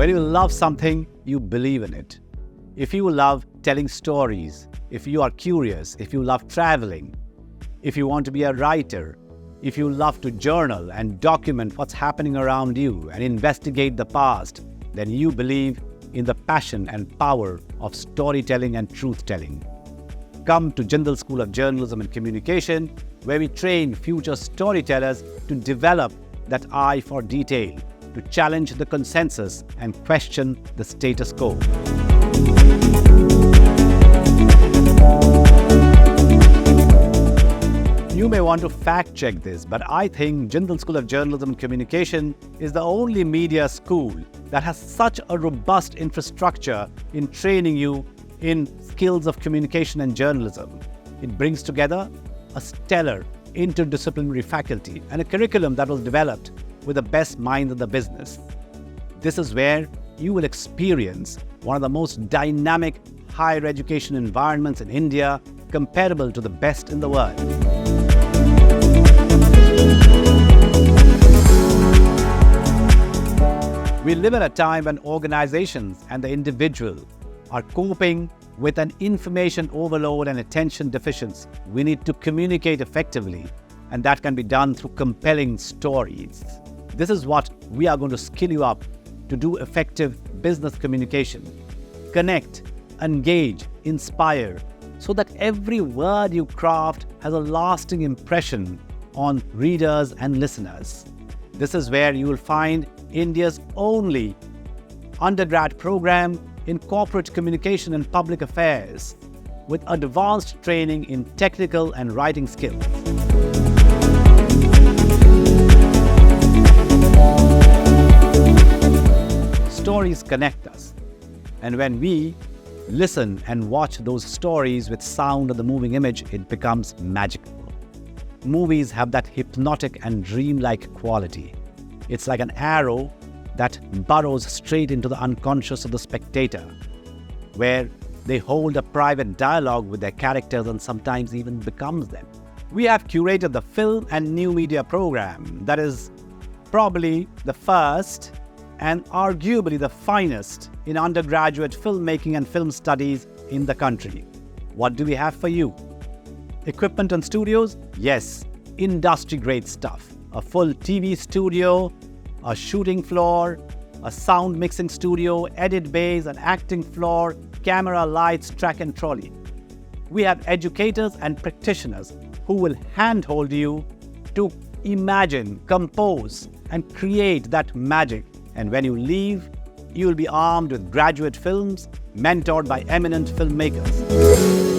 When you love something, you believe in it. If you love telling stories, if you are curious, if you love traveling, if you want to be a writer, if you love to journal and document what's happening around you and investigate the past, then you believe in the passion and power of storytelling and truth-telling. Come to Jindal School of Journalism and Communication, where we train future storytellers to develop that eye for detail, to challenge the consensus and question the status quo. You may want to fact-check this, but I think Jindal School of Journalism and Communication is the only media school that has such a robust infrastructure in training you in skills of communication and journalism. It brings together a stellar interdisciplinary faculty and a curriculum that was developed with the best minds in the business. This is where you will experience one of the most dynamic higher education environments in India, comparable to the best in the world. We live in a time when organizations and the individual are coping with an information overload and attention deficiency. We need to communicate effectively, and that can be done through compelling stories. This is what we are going to skill you up to do effective business communication. Connect, engage, inspire, so that every word you craft has a lasting impression on readers and listeners. This is where you will find India's only undergrad program in corporate communication and public affairs, with advanced training in technical and writing skills. Stories connect us, and when we listen and watch those stories with sound and the moving image, it becomes magical. Movies have that hypnotic and dreamlike quality. It's like an arrow that burrows straight into the unconscious of the spectator, where they hold a private dialogue with their characters and sometimes even becomes them. We have curated the Film and New Media program that is probably the first and arguably the finest in undergraduate filmmaking and film studies in the country. What do we have for you? Equipment and studios? Yes, industry-grade stuff. A full TV studio, a shooting floor, a sound mixing studio, edit bays, an acting floor, camera, lights, track and trolley. We have educators and practitioners who will handhold you to imagine, compose, and create that magic. And when you leave, you will be armed with graduate films mentored by eminent filmmakers.